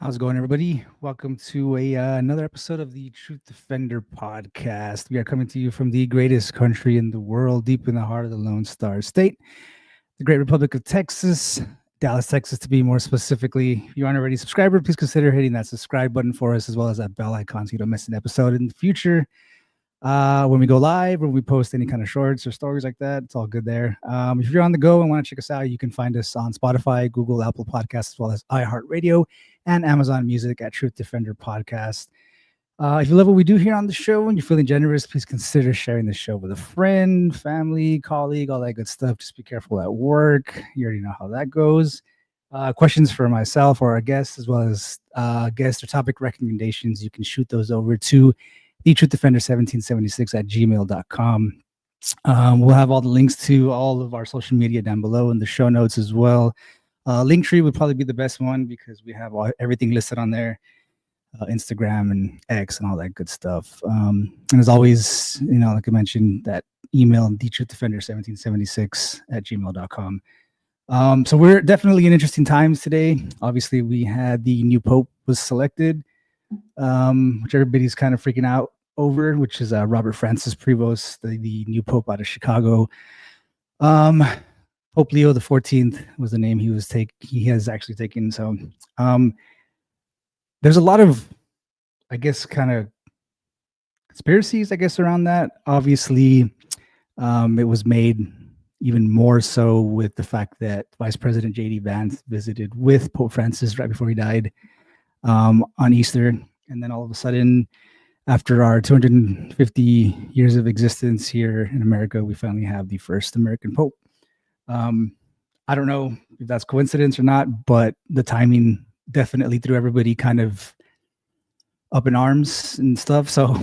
How's it going, everybody? Welcome to another episode of the Truth Defender podcast. We are coming to you from the greatest country in the world, deep in the heart of the Lone Star State, the great Republic of Texas, Dallas, Texas, to be more specifically. If you aren't already a subscriber, please consider hitting that subscribe button for us, as well as that bell icon so you don't miss an episode in the future. When we go live, when we post any kind of shorts or stories like that, it's all good there. If you're on the go and want to check us out, you can find us on Spotify, Google, Apple Podcasts, as well as iHeartRadio and Amazon Music at Truth Defender Podcast. If you love what we do here on the show and you're feeling generous, please consider sharing the show with a friend, family, colleague, all that good stuff. Just be careful at work. You already know how that goes. Questions for myself or our guests, as well as guest or topic recommendations, you can shoot those over to thetruthDefender1776@gmail.com. We'll have all the links to all of our social media down below in the show notes as well. Linktree would probably be the best one because we have everything listed on there, Instagram and X and all that good stuff. And as always, like I mentioned, that email, thetruthDefender1776@gmail.com. So we're definitely in interesting times today. Obviously, we had the new Pope was selected, which everybody's kind of freaking out over, which is Robert Francis Prevost, the new Pope out of Chicago. Pope Leo the 14th was the name he has actually taken. So there's a lot of, I guess, kind of conspiracies, around that. Obviously, it was made even more so with the fact that Vice President J.D. Vance visited with Pope Francis right before he died on Easter. And then all of a sudden, after our 250 years of existence here in America, we finally have the first American Pope. I don't know if that's coincidence or not, but the timing definitely threw everybody kind of up in arms and stuff. So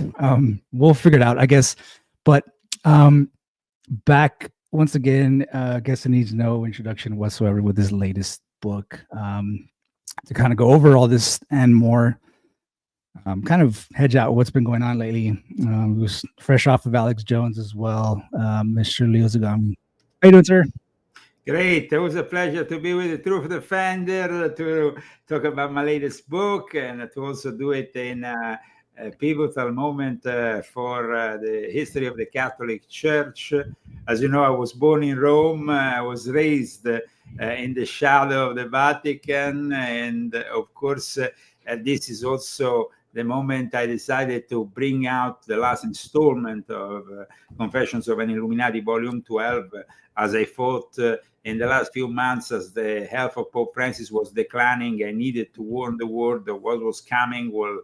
we'll figure it out, I guess. But back once again, I guess it needs no introduction whatsoever with this latest book to kind of go over all this and more. Kind of hedge out what's been going on lately. It was fresh off of Alex Jones as well, Mr. Leo Zagami. How you doing, sir? Great. It was a pleasure to be with the Truth Defender, to talk about my latest book, and to also do it in a pivotal moment for the history of the Catholic Church. As you know, I was born in Rome. I was raised in the shadow of the Vatican. And of course, this is also the moment I decided to bring out the last installment of Confessions of an Illuminati, Volume 12, as I thought in the last few months, as the health of Pope Francis was declining, I needed to warn the world that what was coming will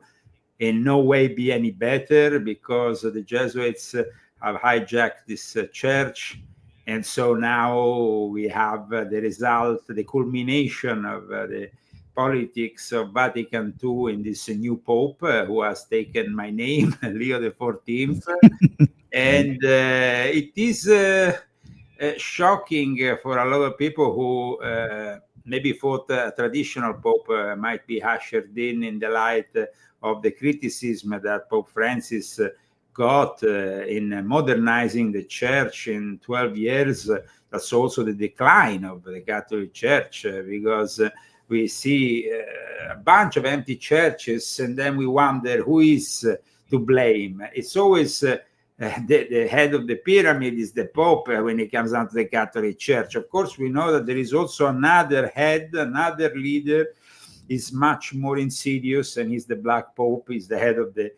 in no way be any better, because the Jesuits have hijacked this church. And so now we have the result, the culmination of the politics of Vatican II in this new Pope who has taken my name, Leo the 14th. And it is shocking for a lot of people who maybe thought a traditional Pope might be ushered in the light of the criticism that Pope Francis got in modernizing the church in 12 years. That's also the decline of the Catholic Church, because we see a bunch of empty churches, and then we wonder who is to blame. It's always the head of the pyramid is the Pope when it comes down to the Catholic Church. Of course, we know that there is also another head, another leader, is much more insidious, and he's the Black Pope. He's the head of the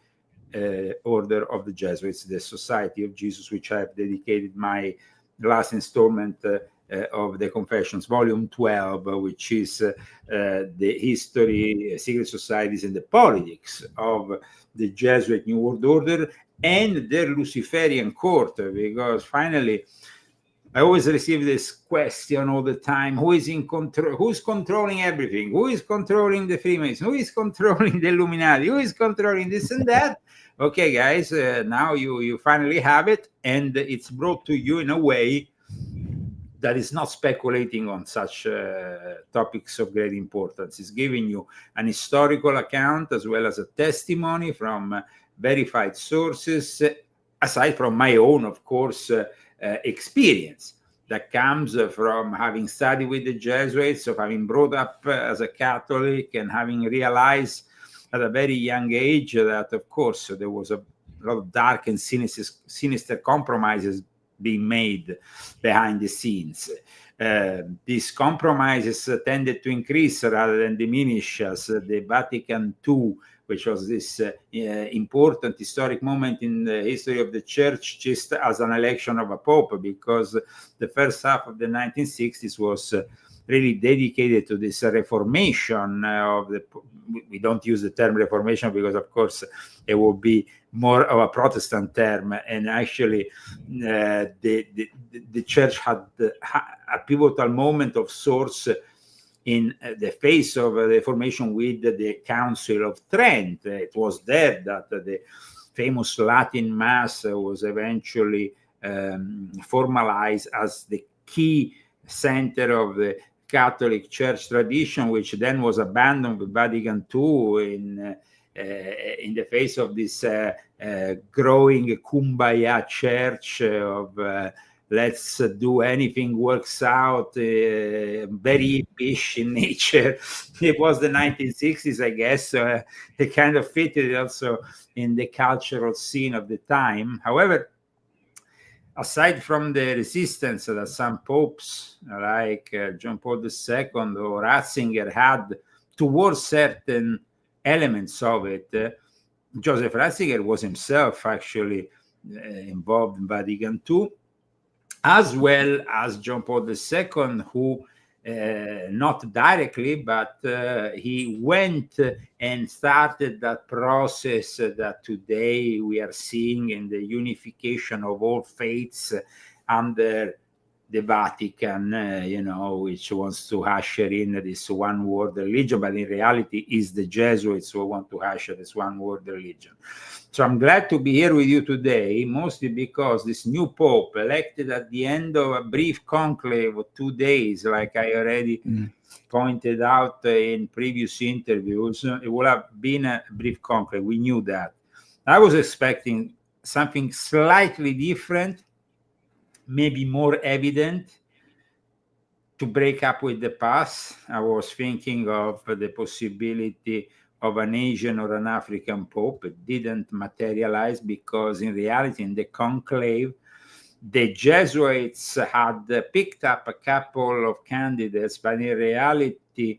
Order of the Jesuits, the Society of Jesus, which I have dedicated my last installment of the Confessions, Volume 12, which is the history, secret societies, and the politics of the Jesuit New World Order and their Luciferian court. Because finally, I always receive this question all the time: who is in control? Who's controlling everything? Who is controlling the Freemasons? Who is controlling the Illuminati? Who is controlling this and that? Okay, guys, now you finally have it, and it's brought to you in a way that is not speculating on such topics of great importance. It's giving you an historical account as well as a testimony from verified sources, aside from my own, of course, experience. that comes from having studied with the Jesuits, of having brought up as a Catholic, and having realized at a very young age that, of course, there was a lot of dark and sinister compromises being made behind the scenes. These compromises tended to increase rather than diminish as the Vatican II, which was this important historic moment in the history of the church, just as an election of a pope, because the first half of the 1960s was really dedicated to this reformation of the. We don't use the term reformation because, of course, it would be more of a Protestant term, and actually the church had a pivotal moment of sorts in the face of the formation with the Council of Trent. It was there that the famous Latin Mass was eventually formalized as the key center of the Catholic Church tradition, which then was abandoned with Vatican II in the face of this growing kumbaya church of let's do anything works out, very hippish in nature. It was the 1960s, I guess. It kind of fitted also in the cultural scene of the time. However, aside from the resistance that some popes like John Paul II or Ratzinger had towards certain elements of it, Joseph Ratzinger was himself actually involved in Vatican II, as well as John Paul II, who not directly, but he went and started that process that today we are seeing in the unification of all faiths under the Vatican, which wants to usher in this one world religion, but in reality is the Jesuits who want to usher this one world religion. So I'm glad to be here with you today, mostly because this new Pope, elected at the end of a brief conclave of 2 days, like I already pointed out in previous interviews, it would have been a brief conclave. We knew that. I was expecting something slightly different, maybe more evident, to break up with the past. I was thinking of the possibility of an Asian or an African pope. It didn't materialize because in reality, in the conclave, the Jesuits had picked up a couple of candidates, but in reality,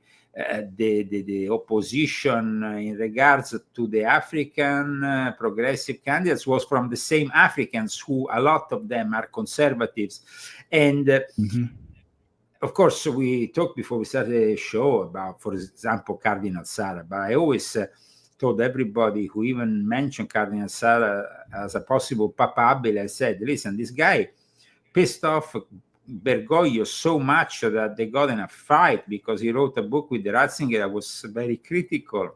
the opposition in regards to the African progressive candidates was from the same Africans, who a lot of them are conservatives. And of course, we talked before we started the show about, for example, Cardinal Sara, but I always told everybody who even mentioned Cardinal Sara as a possible papabile, I said, listen, this guy pissed off Bergoglio so much that they got in a fight because he wrote a book with Ratzinger that was very critical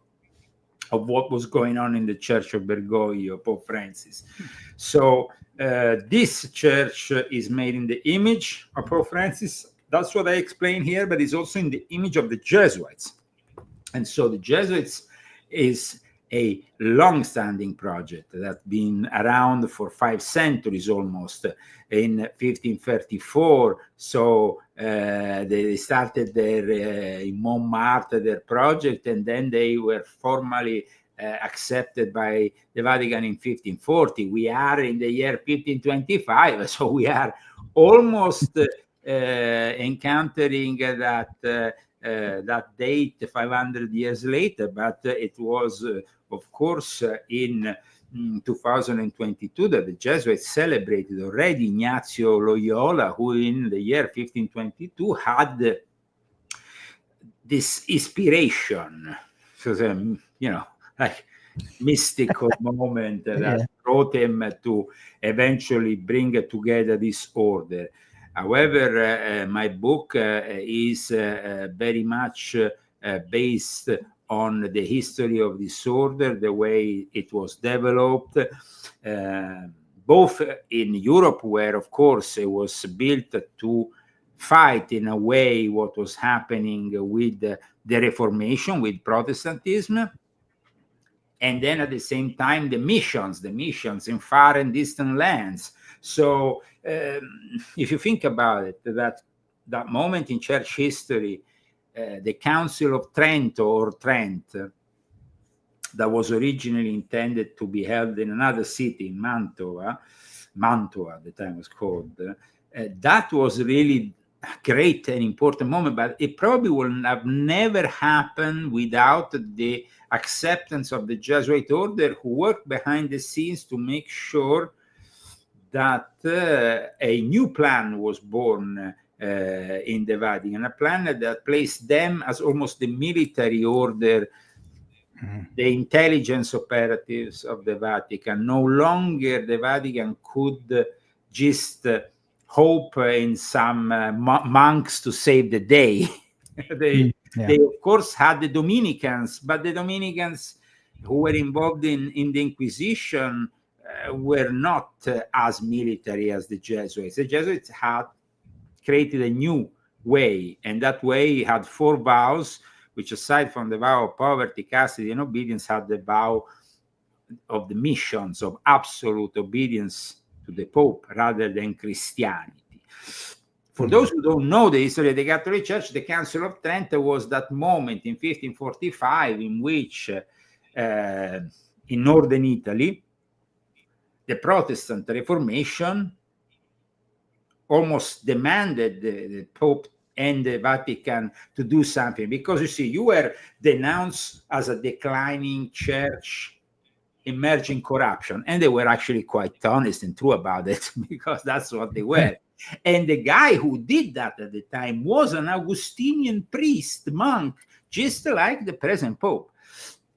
of what was going on in the church of Bergoglio, Pope Francis. So this church is made in the image of Pope Francis. That's what I explain here, but it's also in the image of the Jesuits. And so the Jesuits is a long-standing project that's been around for 5 centuries almost. In 1534, so they started their in Montmartre, their project, and then they were formally accepted by the Vatican in 1540. We are in the year 1525, so we are almost encountering that date 500 years later, but it was, of course, in 2022 that the Jesuits celebrated already Ignazio Loyola, who in the year 1522 had this inspiration, so like mystical moment that brought him to eventually bring together this order. However, my book is very much based on the history of this order, the way it was developed, both in Europe, where, of course, it was built to fight in a way what was happening with the Reformation, with Protestantism, and then at the same time the missions in far and distant lands. So if you think about it, that moment in church history, the Council of Trent or Trent, that was originally intended to be held in another city, in Mantua at the time was called, that was really a great and important moment, but it probably would have never happened without the acceptance of the Jesuit order, who worked behind the scenes to make sure that a new plan was born in the Vatican, a plan that placed them as almost the military order, the intelligence operatives of the Vatican. No longer the Vatican could just hope in some monks to save the day. They of course had the Dominicans, but the Dominicans who were involved in the Inquisition were not as military as the Jesuits. The Jesuits had created a new way, and that way had 4 vows, which aside from the vow of poverty, castity, and obedience, had the vow of the missions, of absolute obedience to the Pope rather than Christianity. For those who don't know the history of the Catholic Church, the Council of Trent was that moment in 1545 in which in northern Italy, the Protestant Reformation almost demanded the Pope and the Vatican to do something, because you see, you were denounced as a declining church, emerging corruption, and they were actually quite honest and true about it, because that's what they were. And the guy who did that at the time was an Augustinian priest, monk, just like the present Pope.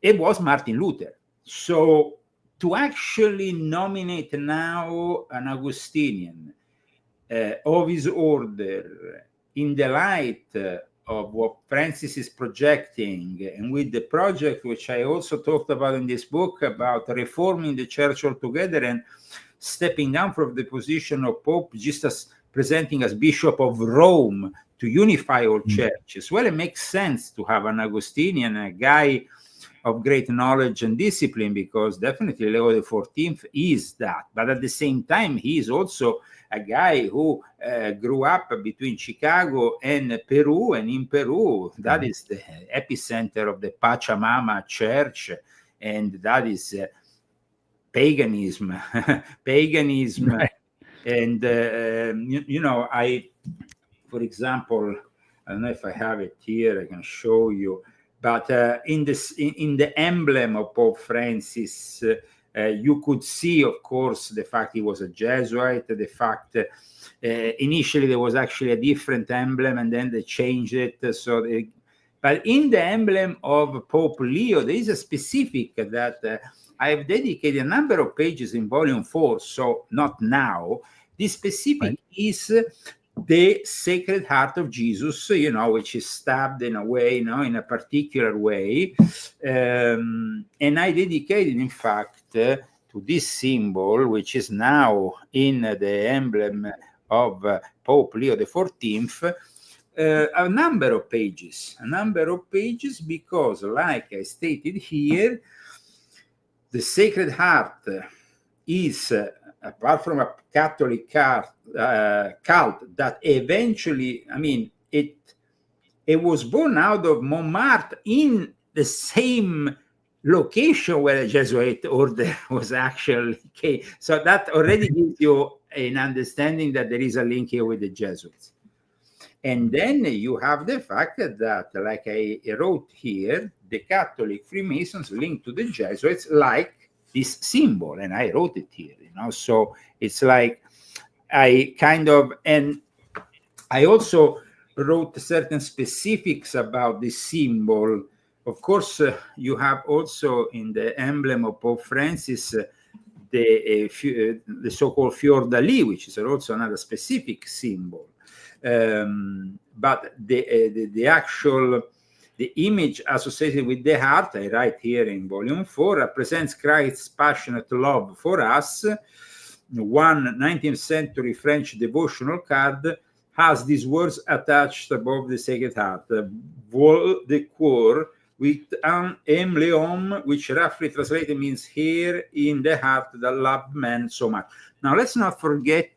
It was Martin Luther. So to actually nominate now an Augustinian of his order in the light of what Francis is projecting, and with the project which I also talked about in this book about reforming the church altogether and stepping down from the position of Pope, just as presenting as Bishop of Rome to unify all churches. Well, it makes sense to have an Augustinian, a guy of great knowledge and discipline, because definitely Leo XIV is that. But at the same time, he is also a guy who grew up between Chicago and Peru, and in Peru, that is the epicenter of the Pachamama Church, and that is paganism. Right. And you know, for example, I don't know if I have it here, I can show you, but in the emblem of Pope Francis, you could see, of course, the fact he was a Jesuit, the fact initially there was actually a different emblem, and then they changed it. But in the emblem of Pope Leo, there is a specific that I have dedicated a number of pages in volume 4, so not now. This specific is the Sacred Heart of Jesus, you know, which is stabbed in a way, you know, in a particular way. And I dedicated, in fact, to this symbol, which is now in the emblem of Pope Leo XIV, a number of pages, because, like I stated here, the Sacred Heart is, apart from a Catholic cult that eventually, I mean, it was born out of Montmartre, in the same location where the Jesuit order was actually. So that already gives you an understanding that there is a link here with the Jesuits. And then you have the fact that, like I wrote here, the Catholic Freemasons linked to the Jesuits like this symbol, and I wrote it here, you know. So it's like I kind of, and I also wrote certain specifics about this symbol. Of course, you have also in the emblem of Pope Francis the so-called fior d'Ali, which is also another specific symbol. But the actual, the image associated with the heart, I write here in volume 4, represents Christ's passionate love for us. One 19th century French devotional card has these words attached above the Sacred Heart: Vol de coeur, with emblems, which roughly translated means here in the heart that love man so much. Now, let's not forget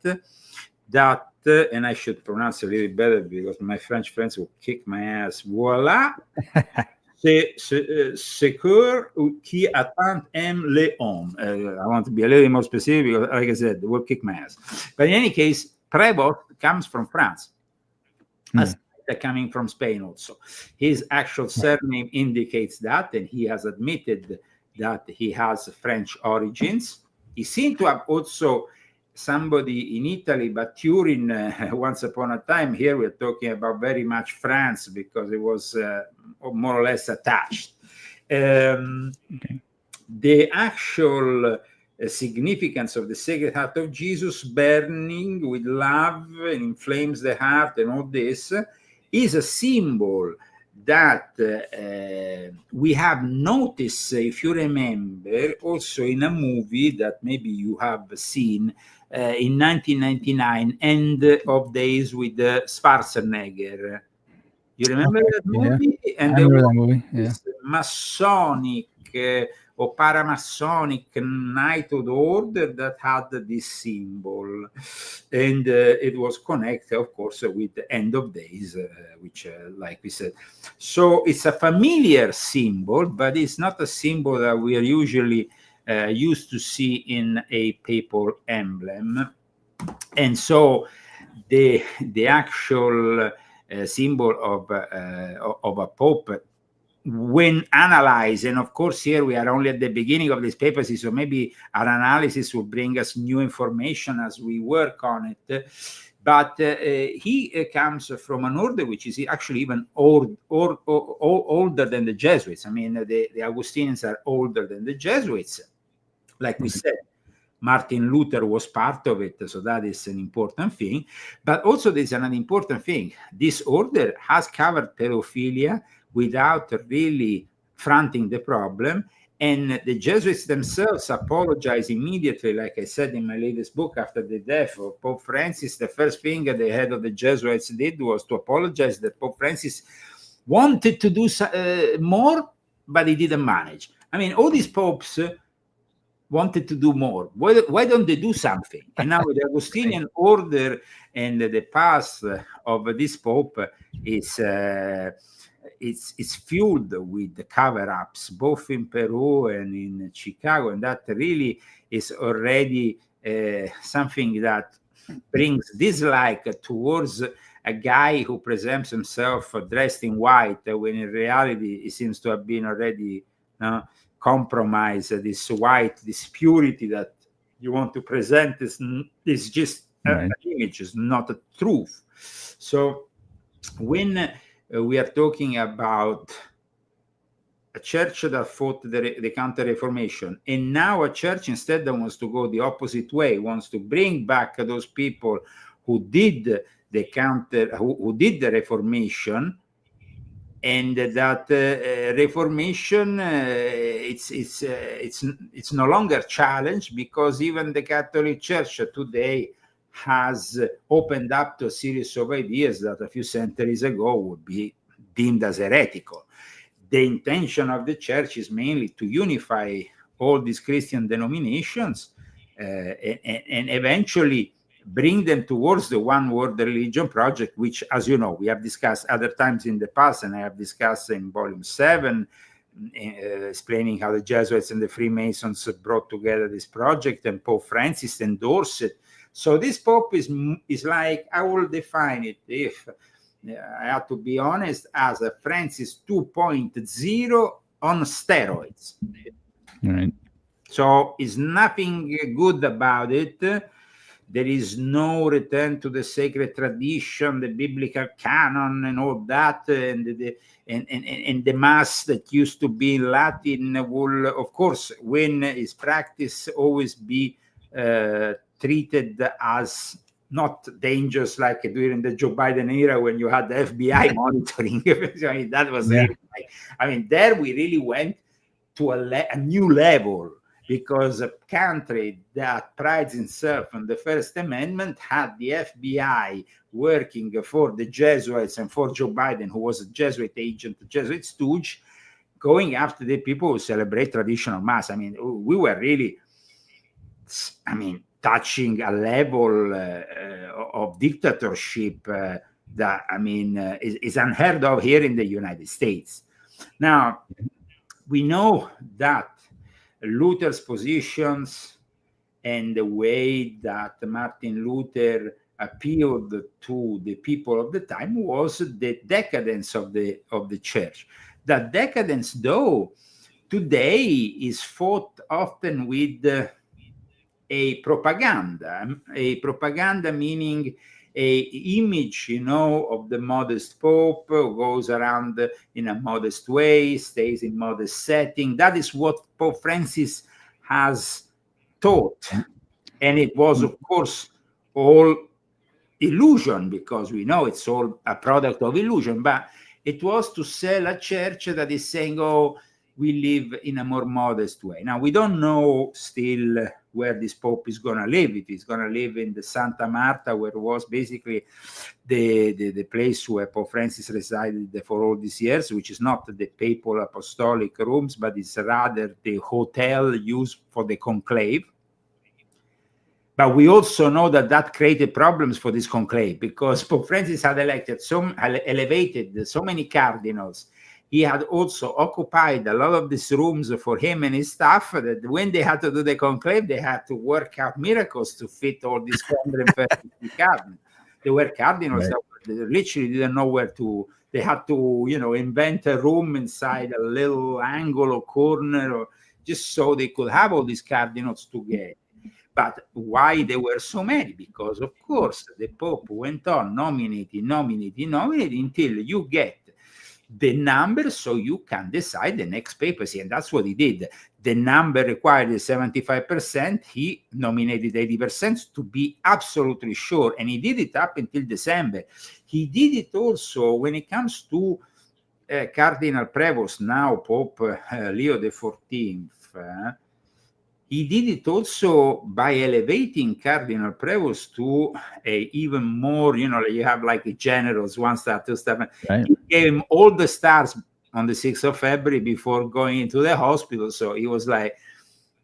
that, and I should pronounce it a little better because my French friends will kick my ass. Voilà. C'est ce cœur qui attend l'homme. I want to be a little more specific because, like I said, they will kick my ass. But in any case, Prévost comes from France. As coming from Spain also. His actual surname indicates that, and he has admitted that he has French origins. He seemed to have also somebody in Italy, but Turin, once upon a time, here we're talking about very much France because it was more or less attached. The actual significance of the Sacred Heart of Jesus burning with love and inflames the heart and all this is a symbol that we have noticed, if you remember, also in a movie that maybe you have seen in 1999, End of Days with Schwarzenegger. You remember that movie? Yeah. And I remember that movie. Yeah. Masonic or paramasonic knighthood order that had this symbol, and it was connected, of course, with the End of Days, which, like we said, so it's a familiar symbol, but it's not a symbol that we are usually used to see in a papal emblem. And so the actual symbol of a pope, when analyzed, and of course here we are only at the beginning of this papacy, so maybe our analysis will bring us new information as we work on it, but he comes from an order which is actually even older than the Jesuits. I mean, the Augustinians are older than the Jesuits. Like we said, Martin Luther was part of it, so that is an important thing. But also there's another important thing. This order has covered pedophilia without really fronting the problem. And the Jesuits themselves apologize immediately, like I said in my latest book, after the death of Pope Francis. The first thing the head of the Jesuits did was to apologize that Pope Francis wanted to do more, but he didn't manage. I mean, all these popes wanted to do more. Why don't they do something? And now the Augustinian order and the past of this pope is it's fueled with the cover-ups, both in Peru and in Chicago, and that really is already something that brings dislike towards a guy who presents himself dressed in white, when in reality he seems to have been already compromised. This white, this purity that you want to present is just an image, is not a truth. So when we are talking about a church that fought the Counter-Reformation, and now a church instead that wants to go the opposite way, wants to bring back those people who did the who did the Reformation, and that Reformation it's no longer challenged, because even the Catholic Church today has opened up to a series of ideas that a few centuries ago would be deemed as heretical. The intention of the church is mainly to unify all these Christian denominations and eventually bring them towards the one world religion project, which, as you know, we have discussed other times in the past, and I have discussed in volume 7, explaining how the Jesuits and the Freemasons brought together this project, and Pope Francis endorsed it. So this Pope is like, I will define it, if I have to be honest, as a Francis 2.0 on steroids. Right. So it's nothing good about it. There is no return to the sacred tradition, the biblical canon, and all that, and the mass that used to be in Latin will, of course, when it's practiced, always be treated as not dangerous, like during the Joe Biden era when you had the FBI monitoring. I mean, that was really like, I mean, there we really went to a new level, because a country that prides itself on the First Amendment had the FBI working for the Jesuits and for Joe Biden, who was a Jesuit agent, a Jesuit stooge, going after the people who celebrate traditional mass. I mean, we were really, I mean, touching a level of dictatorship that, I mean, is unheard of here in the United States. Now, we know that Luther's positions and the way that Martin Luther appealed to the people of the time was the decadence of the church. That decadence, though, today is fought often with a propaganda meaning a image, of the modest Pope who goes around in a modest way, stays in modest setting. That is what Pope Francis has taught. And it was, of course, all illusion, because we know it's all a product of illusion. But it was to sell a church that is saying, oh, we live in a more modest way. Now, we don't know still where this Pope is going to live. If he's going to live in the Santa Marta, where was basically the place where Pope Francis resided for all these years, which is not the papal apostolic rooms, but it's rather the hotel used for the conclave. But we also know that created problems for this conclave, because Pope Francis had elevated so many cardinals. He had also occupied a lot of these rooms for him and his staff, that when they had to do the conclave, they had to work out miracles to fit all these 450 cardinals. There were cardinals that literally didn't know where to. They had to, invent a room inside a little angle or corner, or just so they could have all these cardinals together. But why there were so many? Because, of course, the Pope went on nominating until you get the number so you can decide the next papacy. And that's what he did. The number required is 75%. He nominated 80% to be absolutely sure. And he did it up until December. He did it also when it comes to Cardinal Prevost, now Pope Leo XIV. He did it also by elevating Cardinal Prevost to a even more, you have like generals, 1 star, 2 star. Right. He gave him all the stars on the 6th of February before going into the hospital. So he was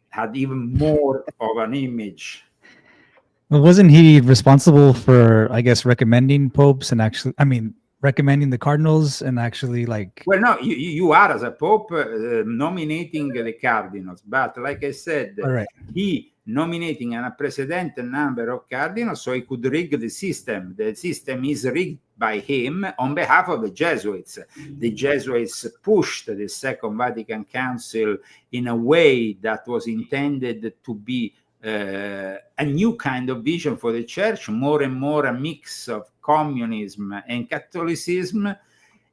had even more of an image. Well, wasn't he responsible for, I guess, recommending popes and recommending the cardinals and actually Well, no, you are as a pope nominating the cardinals, but like I said, he nominating an unprecedented number of cardinals so he could rig the system. The system is rigged by him on behalf of the Jesuits. The Jesuits pushed the Second Vatican Council in a way that was intended to be a new kind of vision for the church, more and more a mix of communism and Catholicism.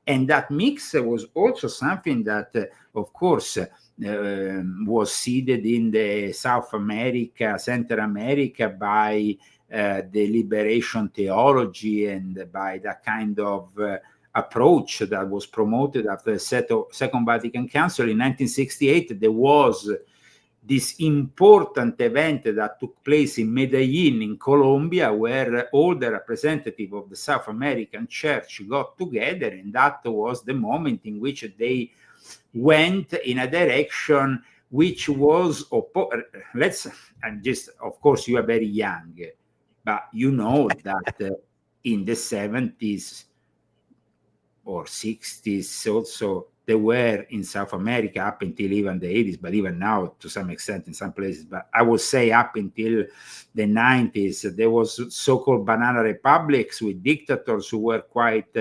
And that mix was also something that, of course, was seeded in the South America, Central America by the liberation theology and by that kind of approach that was promoted after the Second Vatican Council. In 1968, there was this important event that took place in Medellin in Colombia, where all the representatives of the South American church got together, and that was the moment in which they went in a direction which was of course you are very young, but you know that in the 70s or 60s also, they were in South America up until even the 80s, but even now to some extent in some places. But I would say up until the 90s, there was so-called banana republics with dictators who were quite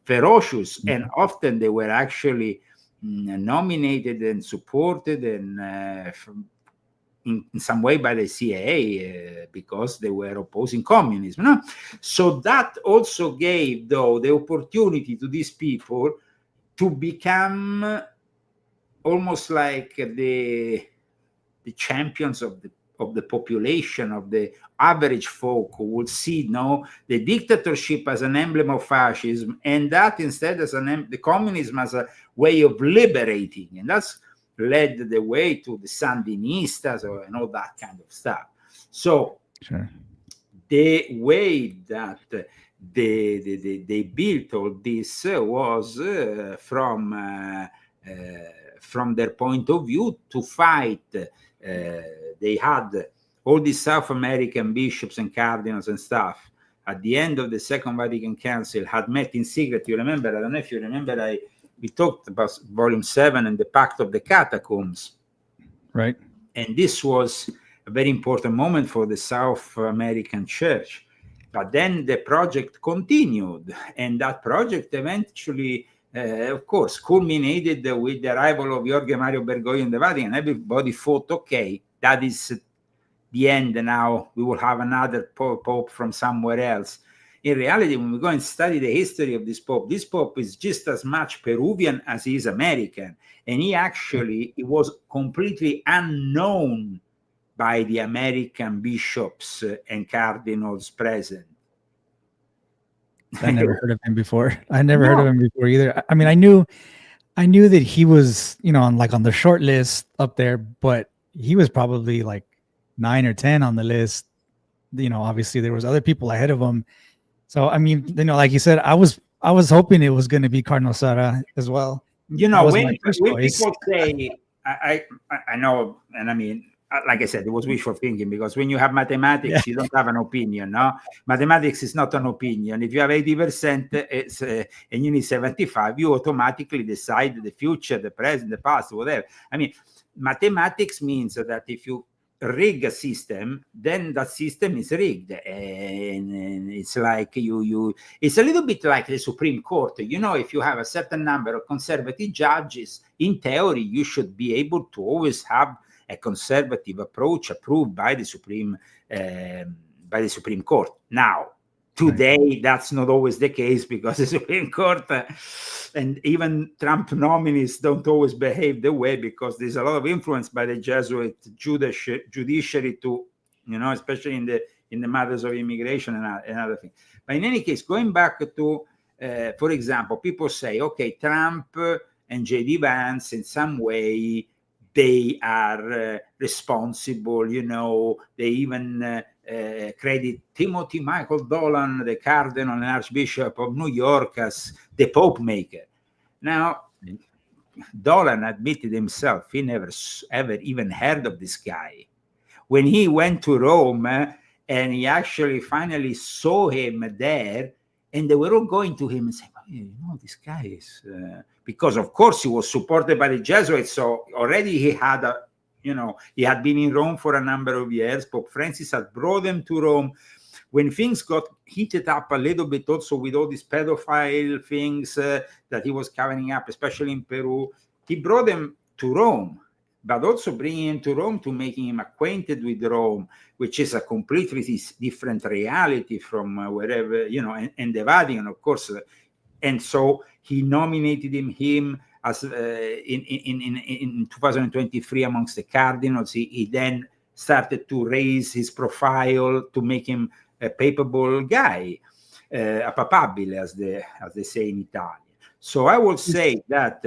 ferocious, and often they were actually nominated and supported and in some way by the CIA because they were opposing communism. No? So that also gave, though, the opportunity to these people to become almost like the champions of the population, of the average folk, who would see the dictatorship as an emblem of fascism, and that instead as the communism as a way of liberating. And that's led the way to the Sandinistas and all that kind of stuff. So the way that they built all this was from from their point of view to fight. They had all these South American bishops and cardinals and stuff. At the end of the Second Vatican Council, had met in secret. You remember? I don't know if you remember. We talked about Volume 7 and the Pact of the Catacombs. Right. And this was a very important moment for the South American Church. But then the project continued, and that project eventually, of course, culminated with the arrival of Jorge Mario Bergoglio in the Vatican. Everybody thought, okay, that is the end. Now we will have another pope from somewhere else. In reality, when we go and study the history of this pope is just as much Peruvian as he is American. And he was completely unknown by the American bishops and cardinals present. I never heard of him before. I never heard of him before either. I mean, I knew that he was, on the short list up there, but he was probably like 9 or 10 on the list. Obviously there was other people ahead of him. So, I mean, like you said, I was hoping it was going to be Cardinal Sarah as well. When people say, I know, and I mean, like I said, it was wishful thinking, because when you have mathematics, you don't have an opinion. No, mathematics is not an opinion. If you have 80%, it's and you need 75, you automatically decide the future, the present, the past, whatever. I mean, mathematics means that if you rig a system, then that system is rigged, and it's like it's a little bit like the Supreme Court. If you have a certain number of conservative judges, in theory you should be able to always have a conservative approach approved by the Supreme Court. Now, today, that's not always the case, because the Supreme Court and even Trump nominees don't always behave the way, because there's a lot of influence by the Jesuit judiciary to, especially in the matters of immigration and other things. But in any case, going back to, for example, people say, okay, Trump and J.D. Vance in some way, they are responsible, they even credit Timothy Michael Dolan, the Cardinal and Archbishop of New York, as the Pope maker. Now, Dolan admitted himself he never ever even heard of this guy. When he went to Rome and he actually finally saw him there, and they were all going to him and saying, this guy is... because, of course, he was supported by the Jesuits, so already he had he had been in Rome for a number of years. Pope Francis had brought him to Rome. When things got heated up a little bit also with all these pedophile things that he was covering up, especially in Peru, he brought him to Rome, but also bringing him to Rome to making him acquainted with Rome, which is a completely different reality from wherever, and the Vatican, of course. And so he nominated him as in 2023 amongst the cardinals. He then started to raise his profile to make him a papable guy, a papabile, as they say in Italian. So I would say that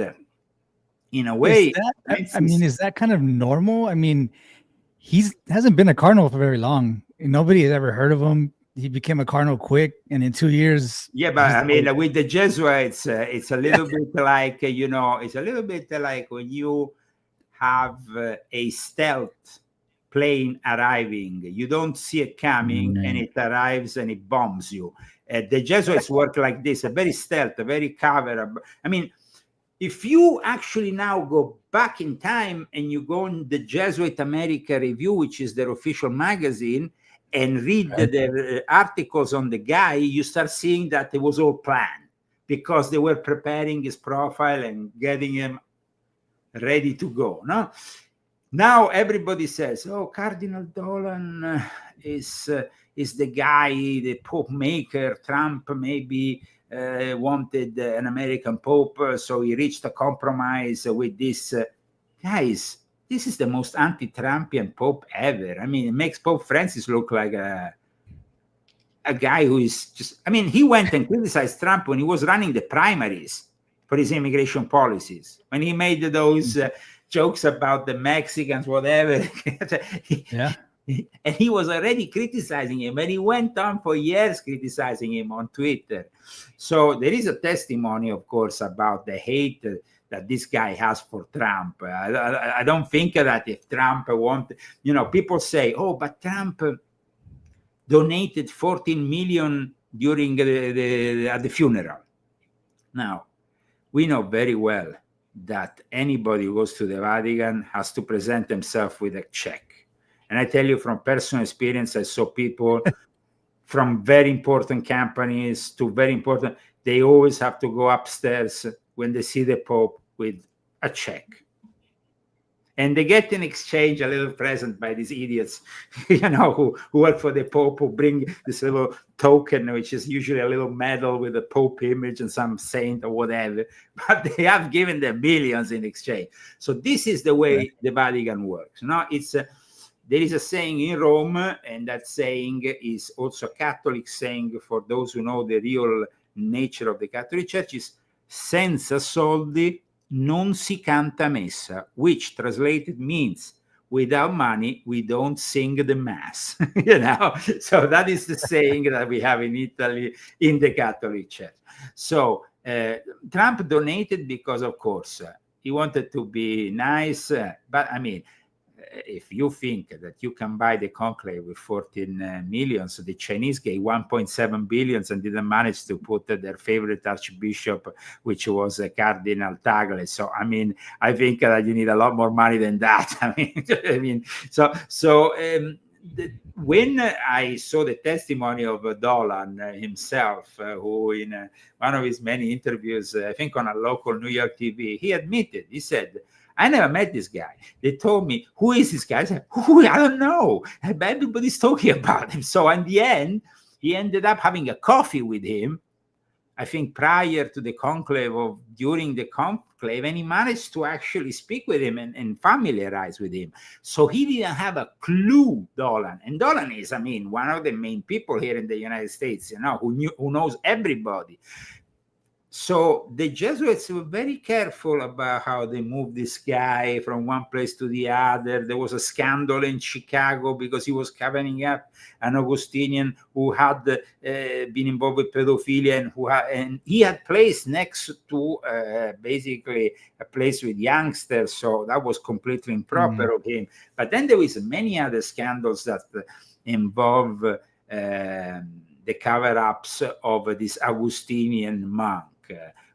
in a way, is that kind of normal? I mean, hasn't been a cardinal for very long. Nobody has ever heard of him. He became a cardinal quick, and in 2 years. Yeah, but I mean, with the Jesuits, it's a little bit like, it's a little bit like when you have a stealth plane arriving. You don't see it coming, and it arrives and it bombs you. The Jesuits work like this, a very stealth, a very cover. I mean, if you actually now go back in time and you go on the Jesuit America Review, which is their official magazine, and read the articles on the guy, you start seeing that it was all planned, because they were preparing his profile and getting him ready to go. No, now everybody says, "Oh, Cardinal Dolan is the guy, the Pope maker. Trump maybe wanted an American Pope, so he reached a compromise with this." Guys, this is the most anti-Trumpian Pope ever. I mean, it makes Pope Francis look like a guy who is just... I mean, he went and criticized Trump when he was running the primaries for his immigration policies. When he made those jokes about the Mexicans, whatever. And he was already criticizing him, and he went on for years criticizing him on Twitter. So there is a testimony, of course, about the hate that this guy has for Trump. I don't think that if Trump wanted, people say, oh, but Trump donated 14 million during at the funeral. Now, we know very well that anybody who goes to the Vatican has to present himself with a check. And I tell you from personal experience, I saw people from very important companies to very important, they always have to go upstairs when they see the Pope with a check. And they get in exchange a little present by these idiots, who work for the Pope, who bring this little token, which is usually a little medal with a Pope image and some saint or whatever. But they have given them millions in exchange. So this is the way the Vatican works. Now, there is a saying in Rome, and that saying is also a Catholic saying for those who know the real nature of the Catholic Church, is senza soldi non si canta messa, which translated means without money we don't sing the mass. So that is the saying that we have in Italy in the Catholic Church. So Trump donated because, of course, he wanted to be nice, but I mean, if you think that you can buy the Conclave with 14 million, so the Chinese gave 1.7 billion and didn't manage to put their favorite archbishop, which was Cardinal Dolan. So, I mean, I think that you need a lot more money than that. When I saw the testimony of Dolan himself, who in one of his many interviews, I think on a local New York TV, he admitted, he said, I never met this guy. They told me, who is this guy? I said, I don't know. Everybody's talking about him. So in the end, he ended up having a coffee with him, I think prior to the conclave or during the conclave, and he managed to actually speak with him and familiarize with him. So he didn't have a clue, Dolan. And Dolan is, one of the main people here in the United States, who knows everybody. So the Jesuits were very careful about how they moved this guy from one place to the other. There was a scandal in Chicago because he was covering up an Augustinian who had been involved with pedophilia, and he had placed next to basically a place with youngsters. So that was completely improper of him. But then there was many other scandals that involve the cover-ups of this Augustinian monk,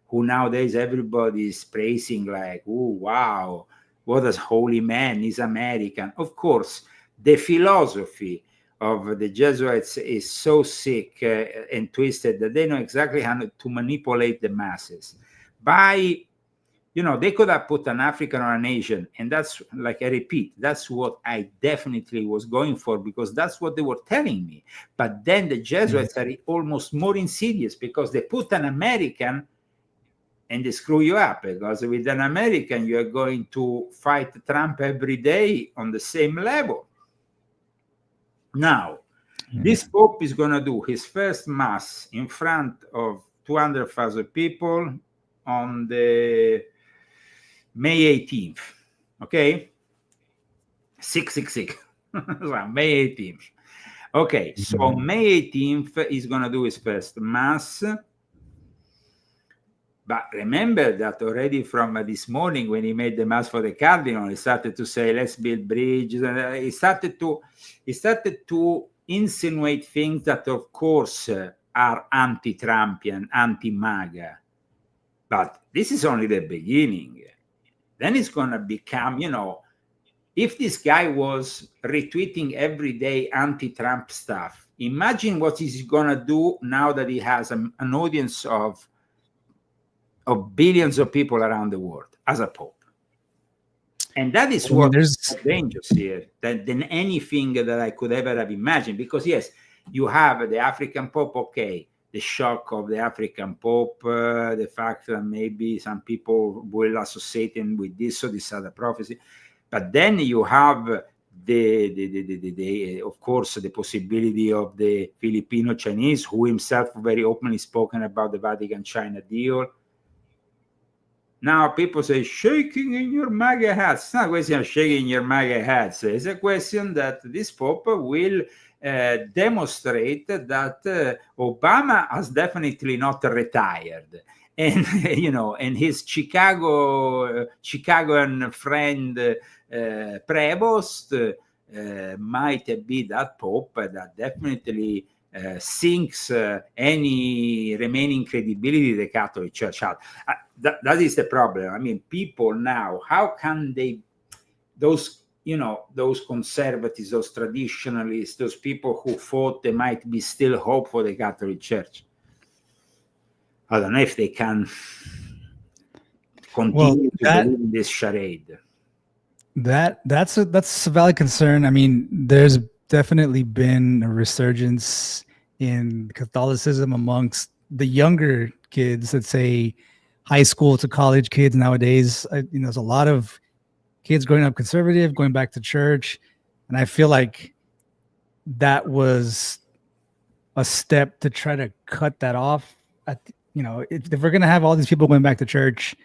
who nowadays everybody is praising like, oh, wow, what a holy man, he's American. Of course, the philosophy of the Jesuits is so sick and twisted that they know exactly how to manipulate the masses. They could have put an African or an Asian, and that's, like I repeat, that's what I definitely was going for, because that's what they were telling me. But then the Jesuits are almost more insidious, because they put an American and they screw you up, because with an American, you are going to fight Trump every day on the same level. Now, this Pope is going to do his first Mass in front of 200,000 people on the May 18th, okay? 666, May 18th. Okay, so May 18th, he's going to do his first Mass. But remember that already from this morning, when he made the Mass for the Cardinal, he started to say, let's build bridges. He started to insinuate things that, of course, are anti-Trumpian, anti-MAGA. But this is only the beginning. Then it's going to become, if this guy was retweeting every day anti-Trump stuff, imagine what he's going to do now that he has an audience of billions of people around the world as a Pope. And that is what is dangerous here than anything that I could ever have imagined. Because, yes, you have the African Pope, okay, the shock of the African Pope, the fact that maybe some people will associate him with this or this other prophecy. But then you have the of course, the possibility of the Filipino Chinese, who himself very openly spoken about the Vatican-China deal. Now people say shaking in your MAGA hats. It's not a question of shaking your MAGA hats. It's a question that this Pope will demonstrate that Obama has definitely not retired. And and his Chicagoan friend Prevost might be that Pope that definitely sinks any remaining credibility the Catholic Church out. That is the problem. I mean, people now, how can they, those conservatives, those traditionalists, those people who thought there might be still hope for the Catholic Church, I don't know if they can continue to believe in this charade. That's a valid concern. I mean, there's definitely been a resurgence in Catholicism amongst the younger kids, let's say high school to college kids nowadays. There's a lot of kids growing up conservative, going back to church, and I feel like that was a step to try to cut that off. If we're gonna have all these people going back to church,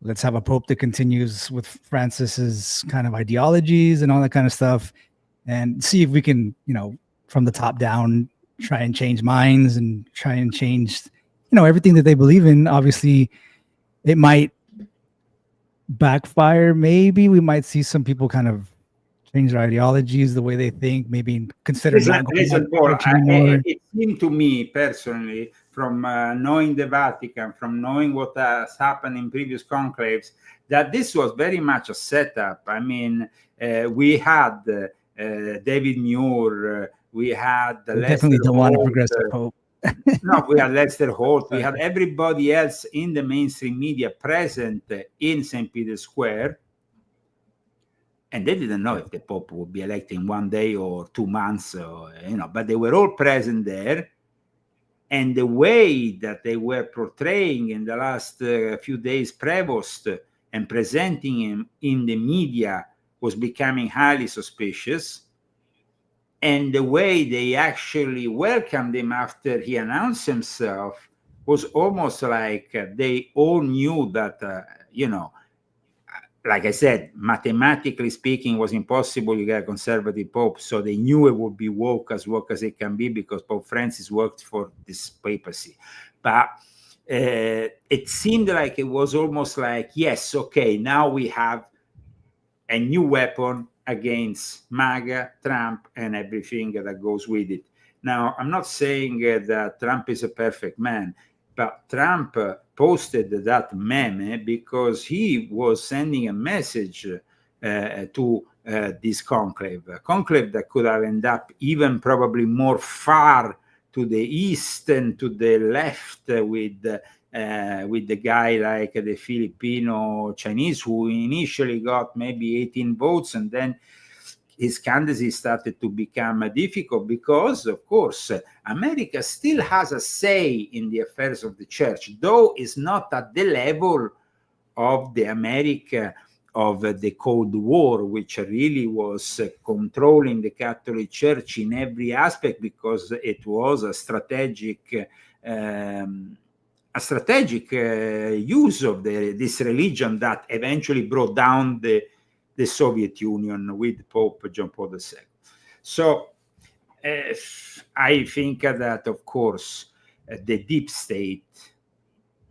let's have a pope that continues with Francis's kind of ideologies and all that kind of stuff, and see if we can, from the top down, try and change minds and try and change, everything that they believe in. Obviously, it might backfire. Maybe we might see some people kind of change their ideologies, the way they think, maybe consider not going listen, to Paul, church anymore. It seemed to me personally, from knowing the Vatican, from knowing what has happened in previous conclaves, that this was very much a setup. I mean, we had David Muir, we had We definitely don't want a progressive pope. No, we had Lester Holt, we had everybody else in the mainstream media present in St. Peter's Square, and they didn't know if the Pope would be elected in 1 day or 2 months, but they were all present there. And the way that they were portraying in the last few days Prevost and presenting him in the media was becoming highly suspicious. And the way they actually welcomed him after he announced himself was almost like they all knew that, like I said, mathematically speaking, it was impossible you get a conservative pope. So they knew it would be woke as it can be, because Pope Francis worked for this papacy. But it seemed like it was almost like, yes, okay, now we have a new weapon against MAGA, Trump, and everything that goes with it. Now, I'm not saying that Trump is a perfect man, but Trump posted that meme because he was sending a message to this conclave that could have ended up even probably more far to the east and to the left with the guy like the Filipino Chinese, who initially got maybe 18 votes, and then his candidacy started to become difficult because, of course, America still has a say in the affairs of the church, though it's not at the level of the America of the Cold War, which really was controlling the Catholic Church in every aspect, because it was a strategic use of this religion that eventually brought down the Soviet Union with Pope John Paul II. So I think that, of course, the deep state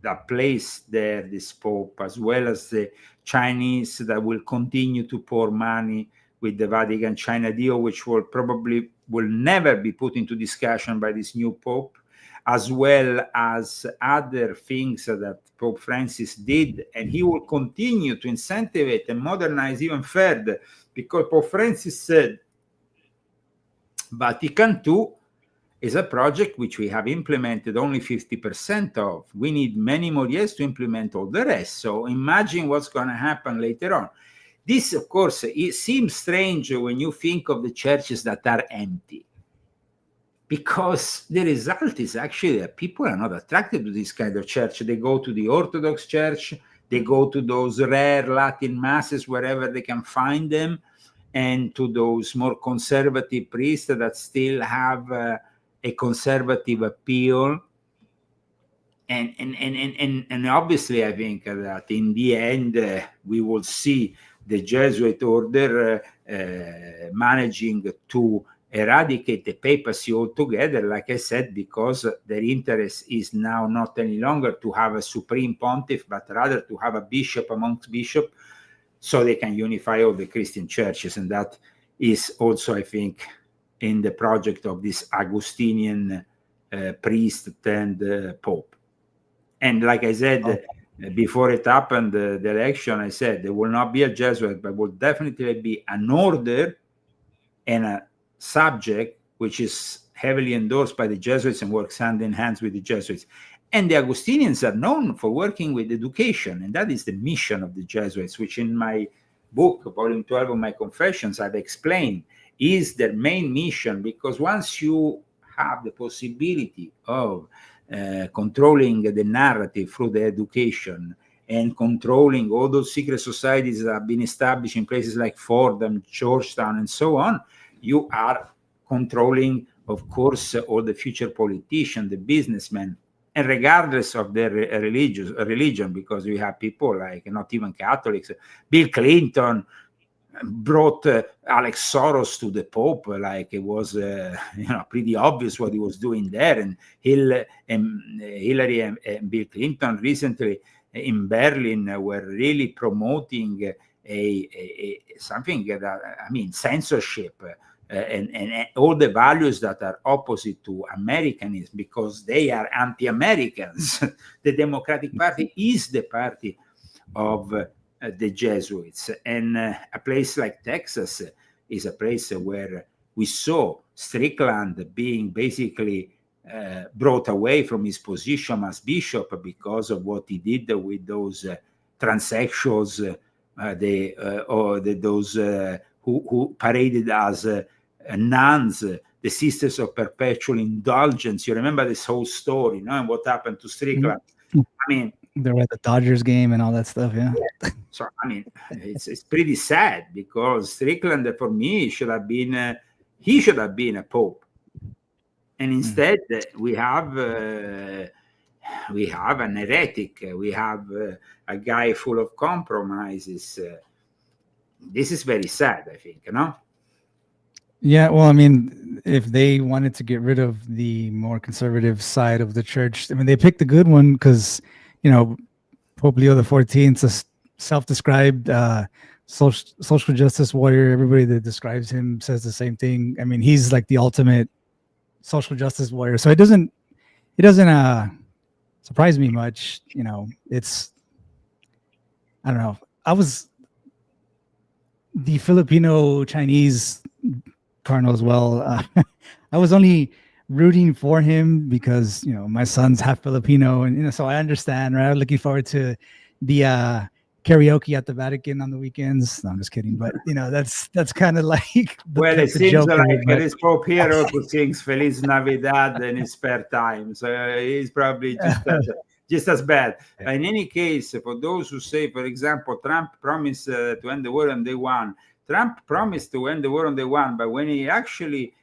that placed there this Pope, as well as the Chinese that will continue to pour money with the Vatican-China deal, which will never be put into discussion by this new Pope, as well as other things that Pope Francis did, and he will continue to incentivize and modernize even further, because Pope Francis said Vatican II is a project which we have implemented only 50% of. We need many more years to implement all the rest. So imagine what's going to happen later on. This, of course, it seems strange when you think of the churches that are empty, because the result is actually that people are not attracted to this kind of church. They go to the Orthodox Church, they go to those rare Latin masses wherever they can find them, and to those more conservative priests that still have a conservative appeal. And obviously, I think that in the end, we will see the Jesuit order managing to eradicate the papacy altogether, like I said, because their interest is now not any longer to have a supreme pontiff, but rather to have a bishop amongst bishops, so they can unify all the Christian churches. And that is also, I think, in the project of this Augustinian priest and pope. And like I said, before it happened, the election, I said there will not be a Jesuit, but will definitely be an order and a subject which is heavily endorsed by the Jesuits and works hand in hand with the Jesuits. And the Augustinians are known for working with education, and that is the mission of the Jesuits, which in my book, volume 12 of my Confessions, I've explained is their main mission, because once you have the possibility of controlling the narrative through the education and controlling all those secret societies that have been established in places like Fordham, Georgetown, and so on, you are controlling, of course, all the future politicians, the businessmen, and regardless of their religion, because we have people like not even Catholics. Bill Clinton brought Alex Soros to the Pope, like it was pretty obvious what he was doing there. And Hillary and Bill Clinton recently in Berlin were really promoting a something that, I mean, censorship and all the values that are opposite to Americanism, because they are anti-Americans. The Democratic Party is the party of the Jesuits, and a place like Texas is a place where we saw Strickland being basically brought away from his position as bishop because of what he did with those transsexuals, those who paraded as nuns, the Sisters of Perpetual Indulgence. You remember this whole story, no? And what happened to Strickland? Mm-hmm. I mean, they were at the Dodgers game and all that stuff. Yeah. So I mean, it's pretty sad, because Strickland, for me, should have been a pope, and instead we have an heretic. We have a guy full of compromises. This is very sad, I think, no? Yeah, well, I mean, if they wanted to get rid of the more conservative side of the church, I mean, they picked a good one because, Pope Leo XIV is a self-described social justice warrior. Everybody that describes him says the same thing. I mean, he's like the ultimate social justice warrior. So it doesn't surprise me much. It's, I don't know. I was the Filipino Chinese Cardinal as well. I was only rooting for him because my son's half Filipino, and so I understand. Right, I'm looking forward to the karaoke at the Vatican on the weekends. No, I'm just kidding, but that's kind of like well, it seems like this Pope here also sings Feliz Navidad in his spare time, so he's probably just as bad. In any case, for those who say, for example, Trump promised to end the war on day one. Trump promised to end the war on day one, but when he actually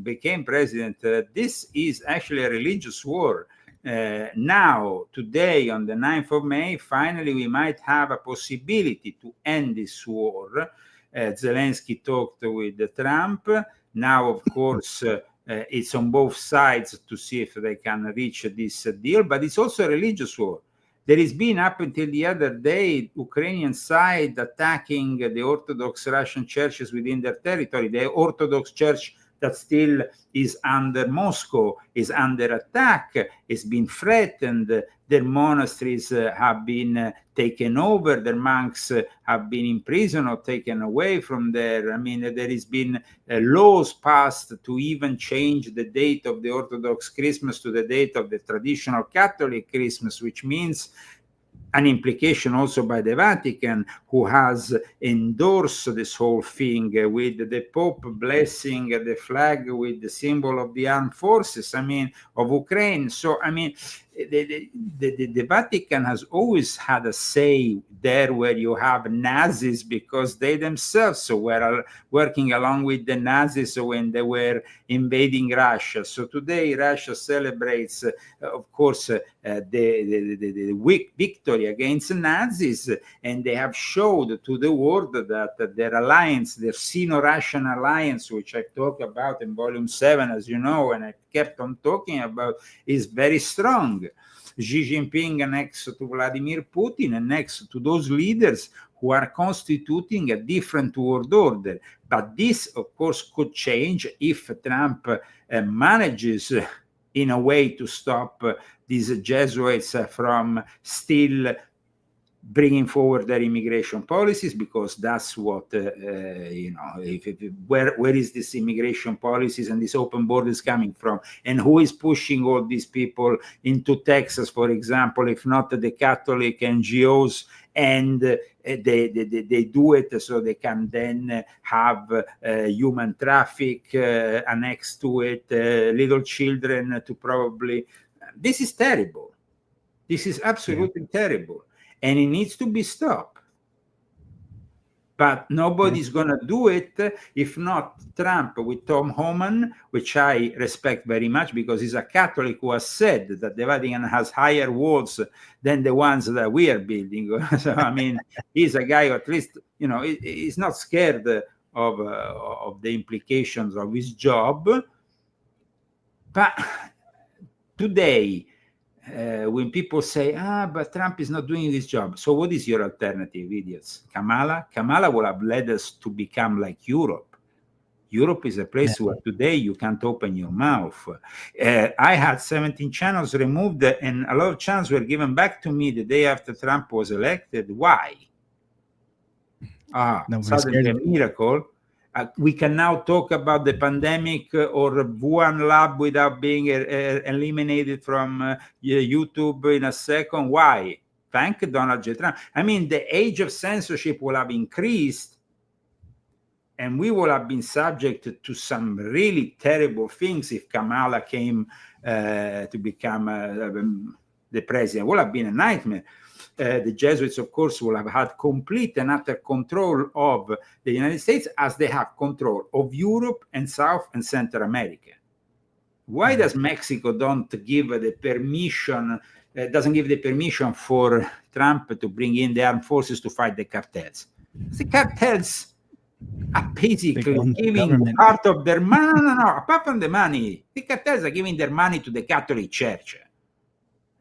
became president, this is actually a religious war. Now, today, on the 9th of May, finally, we might have a possibility to end this war. Zelensky talked with Trump. Now, of course, it's on both sides to see if they can reach this deal, but it's also a religious war. There has been, up until the other day, Ukrainian side attacking the Orthodox Russian churches within their territory. The Orthodox Church that still is under Moscow is under attack, is being threatened. Their monasteries have been taken over. Their monks have been imprisoned or taken away from there. I mean, there has been laws passed to even change the date of the Orthodox Christmas to the date of the traditional Catholic Christmas, which means an implication also by the Vatican, who has endorsed this whole thing with the Pope blessing the flag with the symbol of the armed forces, of Ukraine. So, the Vatican has always had a say there where you have Nazis, because they themselves were working along with the Nazis when they were invading Russia. So today Russia celebrates, of course, the victory against Nazis, and they have showed to the world that their alliance, their Sino-Russian alliance, which I talked about in volume 7, as you know, and I kept on talking about, is very strong. Xi Jinping next to Vladimir Putin and next to those leaders who are constituting a different world order. But this, of course, could change if Trump manages in a way to stop these Jesuits from still bringing forward their immigration policies, because that's what where is this immigration policies and these open borders coming from, and who is pushing all these people into Texas, for example, if not the Catholic NGOs, and they do it so they can then have human traffic annexed to it, little children to probably. This is terrible. This is absolutely terrible. And it needs to be stopped. But nobody's going to do it if not Trump with Tom Homan, which I respect very much, because he's a Catholic who has said that the Vatican has higher walls than the ones that we are building. So, I mean, he's a guy who at least, he's not scared of the implications of his job. But today, when people say, but Trump is not doing his job. So what is your alternative, idiots? Kamala will have led us to become like Europe. Europe is a place where today you can't open your mouth. I had 17 channels removed, and a lot of channels were given back to me the day after Trump was elected. Why? Suddenly a miracle. We can now talk about the pandemic or Wuhan lab without being eliminated from YouTube in a second. Why? Thank Donald J. Trump. I mean, the age of censorship will have increased, and we will have been subject to some really terrible things if Kamala came to become the president. It would have been a nightmare. The Jesuits, of course, will have had complete and utter control of the United States, as they have control of Europe and South and Central America. Why does Mexico doesn't give the permission for Trump to bring in the armed forces to fight the cartels? The cartels are basically giving part of their money. No. Apart from the money, the cartels are giving their money to the Catholic Church.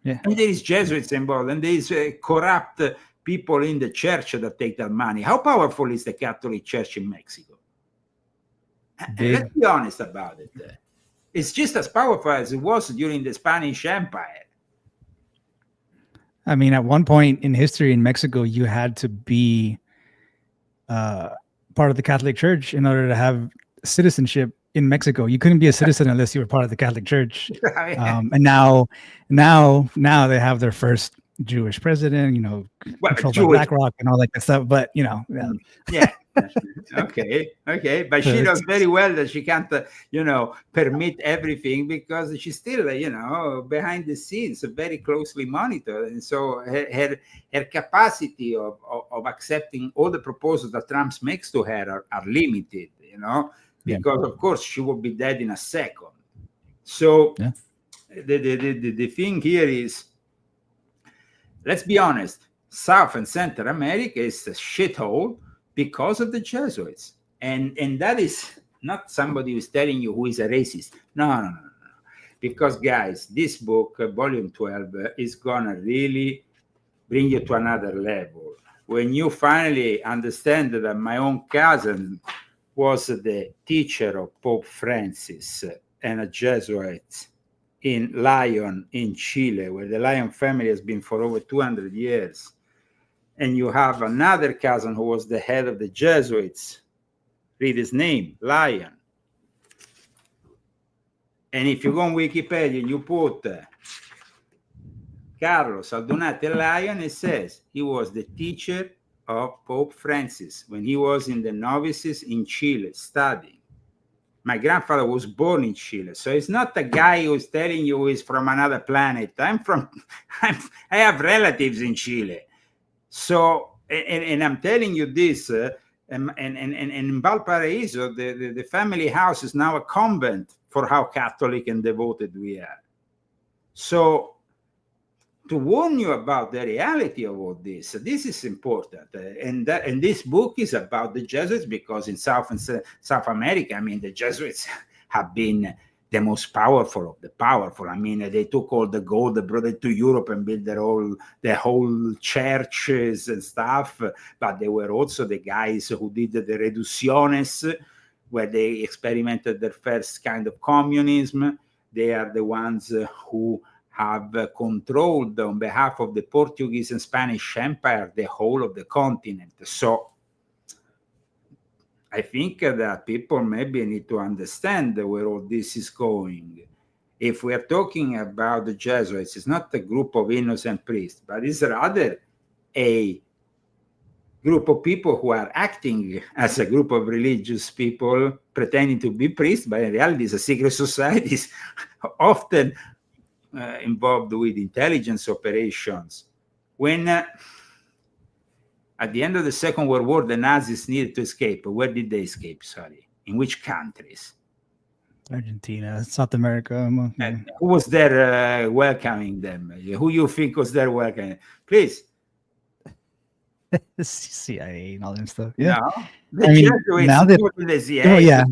Yeah. And there is Jesuits involved, and there is corrupt people in the church that take that money. How powerful is the Catholic Church in Mexico? Let's be honest about it. It's just as powerful as it was during the Spanish Empire. I mean, at one point in history in Mexico, you had to be part of the Catholic Church in order to have citizenship in Mexico. You couldn't be a citizen unless you were part of the Catholic Church. And now they have their first Jewish president, controlled by BlackRock and all that good stuff. But okay. But she knows very well that she can't, permit everything, because she's still, behind the scenes, very closely monitored. And so her capacity of accepting all the proposals that Trump makes to her are limited, because of course she will be dead in a second. So the thing here is, let's be honest, South and Central America is a shithole because of the Jesuits. And that is not somebody who's telling you who is a racist. No. Because guys, this book, volume 12, is gonna really bring you to another level. When you finally understand that my own cousin was the teacher of Pope Francis and a Jesuit in Lyon in Chile, where the Lyon family has been for over 200 years. And you have another cousin who was the head of the Jesuits. Read his name, Lyon. And if you go on Wikipedia and you put Carlos Aldunate Lyon, it says he was the teacher of Pope Francis when he was in the novices in Chile studying. My grandfather was born in Chile, so it's not a guy who's telling you he's from another planet. I have relatives in Chile. So And I'm telling you this, and in Valparaiso, the family house is now a convent for how Catholic and devoted we are. So to warn you about the reality of all this is important. And this book is about the Jesuits, because in South America, I mean, the Jesuits have been the most powerful of the powerful. I mean, they took all the gold, they brought it to Europe and built the whole churches and stuff. But they were also the guys who did the reducciones, where they experimented their first kind of communism. They are the ones who have controlled, on behalf of the Portuguese and Spanish Empire, the whole of the continent. So I think that people maybe need to understand where all this is going. If we are talking about the Jesuits, it's not a group of innocent priests, but it's rather a group of people who are acting as a group of religious people pretending to be priests, but in reality it's a secret society, often involved with intelligence operations. When at the end of the Second World War, the Nazis needed to escape. Where did they escape? Sorry. In which countries? Argentina, South America. Who was there welcoming them? Who you think was there welcoming? Please. CIA and all that stuff. Yeah. No, the CIA, yeah,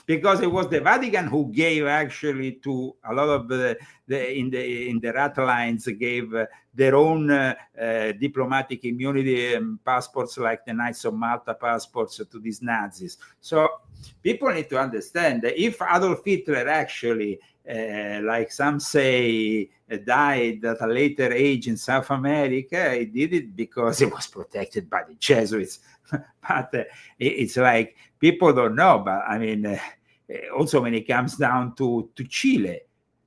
because it was the Vatican who gave actually to a lot of the in the rat lines gave their own diplomatic immunity passports, like the Knights of Malta passports, to these Nazis. So people need to understand that if Adolf Hitler actually, like some say, died at a later age in South America, he did it because he was protected by the Jesuits. But it's like people don't know. But I mean, also when it comes down to Chile,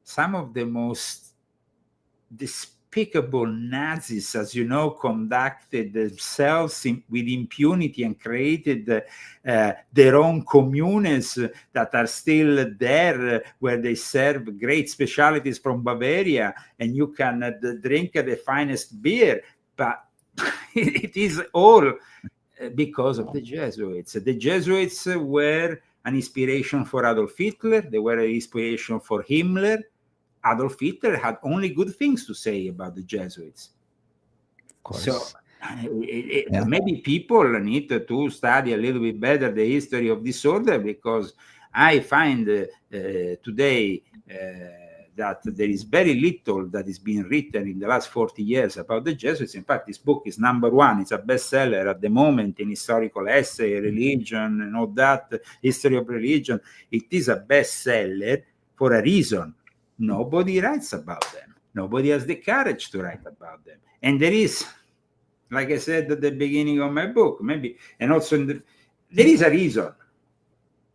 some of the most despicable Nazis, as you know, conducted themselves with impunity and created their own communes that are still there, where they serve great specialities from Bavaria, and you can drink the finest beer. But it is all because of the Jesuits. The Jesuits were an inspiration for Adolf Hitler. They were an inspiration for Himmler. Adolf Hitler had only good things to say about the Jesuits. Of course. So maybe people need to study a little bit better the history of this order, because I find today that there is very little that is being written in the last 40 years about the Jesuits. In fact, this book is #1. It's a bestseller at the moment in historical essay, religion, and all that, history of religion. It is a bestseller for a reason. Nobody writes about them. Nobody has the courage to write about them. And there is, like I said at the beginning of my book, maybe, and also there is a reason.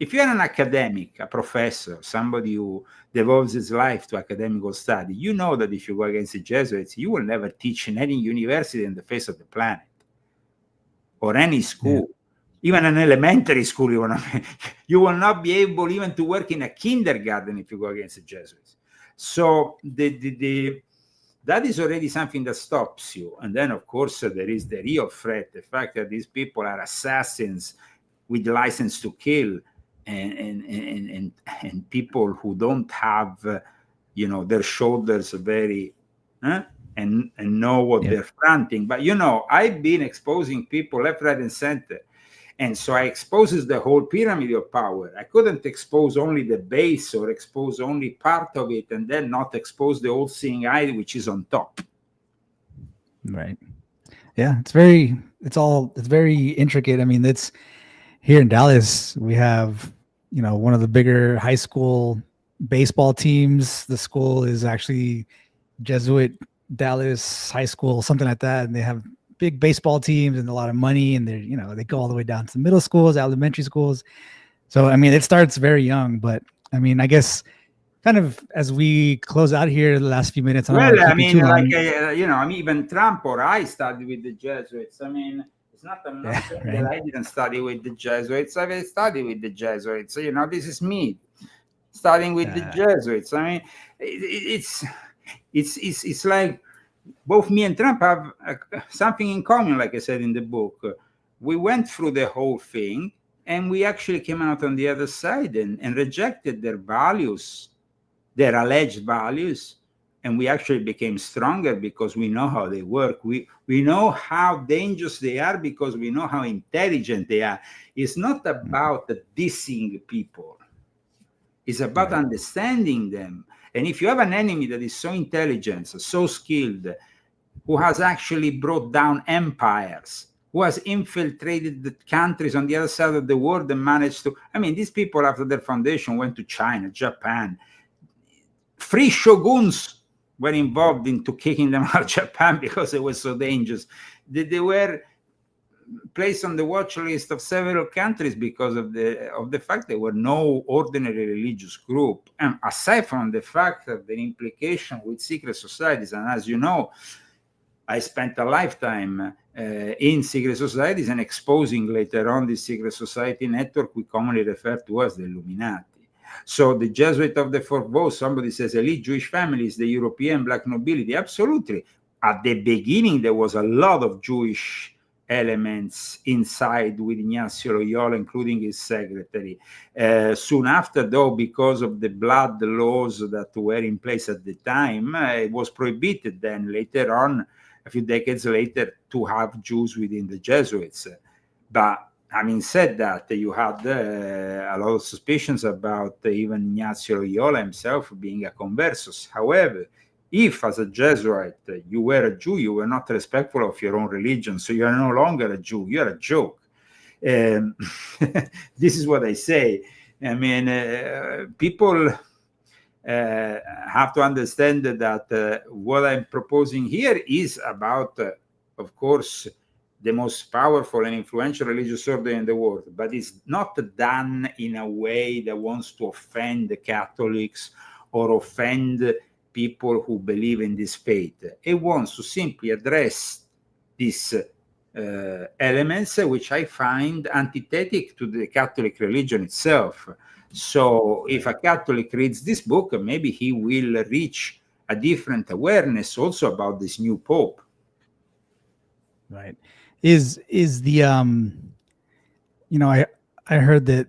If you're an academic, a professor, somebody who devotes his life to academical study, you know that if you go against the Jesuits, you will never teach in any university on the face of the planet, or any school. Even an elementary school, you will not be able even to work in a kindergarten if you go against the Jesuits. So that is already something that stops you. And then, of course, there is the real threat, the fact that these people are assassins with license to kill, and people who don't have, their shoulders very, and know what they're fronting. But, I've been exposing people left, right, and center. And so I exposes the whole pyramid of power. I couldn't expose only the base or expose only part of it, and then not expose the whole seeing eye, which is on top. Right. Yeah, it's very intricate. I mean, it's here in Dallas, we have, one of the bigger high school baseball teams. The school is actually Jesuit Dallas High School, something like that. And they have big baseball teams and a lot of money, and they're, they go all the way down to middle schools, elementary schools. So, I mean, it starts very young, but I mean, I guess kind of as we close out here the last few minutes. Even Trump or I studied with the Jesuits. I mean, it's not that I didn't study with the Jesuits. I studied with the Jesuits. So, this is me studying with the Jesuits. I mean, it's like, both me and Trump have something in common, like I said in the book. We went through the whole thing, and we actually came out on the other side and rejected their values, their alleged values, and we actually became stronger because we know how they work. We know how dangerous they are because we know how intelligent they are. It's not about dissing people. It's about understanding them. And if you have an enemy that is so intelligent, so skilled, who has actually brought down empires, who has infiltrated the countries on the other side of the world and managed to, I mean, these people after their foundation went to China, Japan. 3 shoguns were involved into kicking them out of Japan because it was so dangerous. They were placed on the watch list of several countries because of the fact there were no ordinary religious group. And aside from the fact of the implication with secret societies, and as you know, I spent a lifetime in secret societies and exposing later on this secret society network we commonly refer to as the Illuminati. So the Jesuit of the Fourth Vow, somebody says elite Jewish families, the European black nobility, absolutely. At the beginning, there was a lot of Jewish elements inside with Ignacio Loyola, including his secretary. Soon after, though, because of the blood laws that were in place at the time, it was prohibited then later on, a few decades later, to have Jews within the Jesuits. But having said that, you had a lot of suspicions about even Ignacio Loyola himself being a conversus. However, if as a Jesuit you were a Jew, you were not respectful of your own religion, so you are no longer a Jew, you are a joke. This is what I say. I mean, people have to understand that what I'm proposing here is about, of course, the most powerful and influential religious order in the world, but it's not done in a way that wants to offend the Catholics or offend people who believe in this faith. It wants to simply address these elements which I find antithetic to the Catholic religion itself. So if a Catholic reads this book, maybe he will reach a different awareness also about this new Pope. Right. Is the I heard that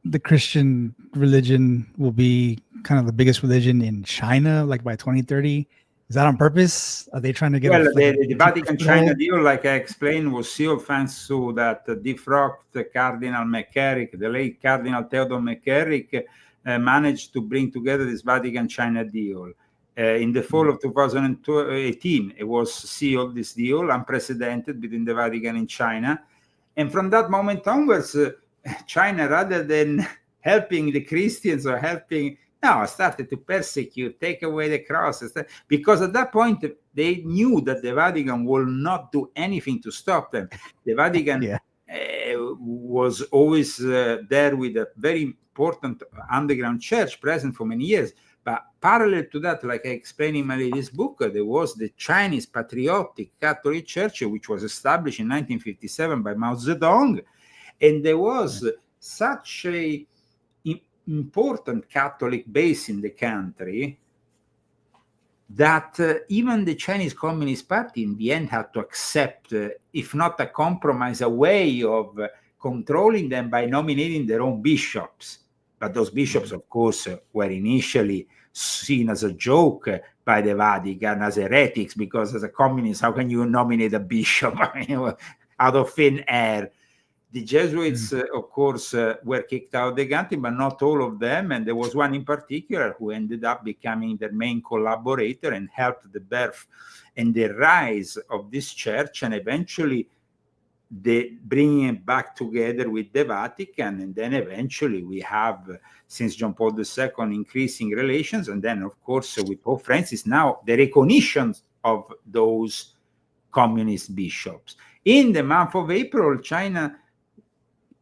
the Christian religion will be kind of the biggest religion in China, like by 2030. Is that on purpose? Are they trying to get? Well, the Vatican-China deal, like I explained, was sealed thanks to that defrocked Cardinal McCarrick, the late Cardinal Theodore McCarrick, managed to bring together this Vatican-China deal. In the fall of 2018, it was sealed, this deal, unprecedented between the Vatican and China. And from that moment onwards, China, rather than helping the Christians or started to persecute, take away the crosses. Because at that point, they knew that the Vatican will not do anything to stop them. The Vatican was always there with a very important underground church present for many years. But parallel to that, like I explained in my latest book, there was the Chinese Patriotic Catholic Church, which was established in 1957 by Mao Zedong. And there was such a important Catholic base in the country that even the Chinese Communist Party in the end had to accept, if not a compromise, a way of controlling them by nominating their own bishops. But those bishops, of course, were initially seen as a joke by the Vatican, as heretics, because as a communist, how can you nominate a bishop out of thin air? The Jesuits, of course, were kicked out of the country, but not all of them. And there was one in particular who ended up becoming their main collaborator and helped the birth and the rise of this church, and eventually bringing it back together with the Vatican. And then eventually we have, since John Paul II, increasing relations. And then, of course, with Pope Francis, now the recognition of those communist bishops. In the month of April, China...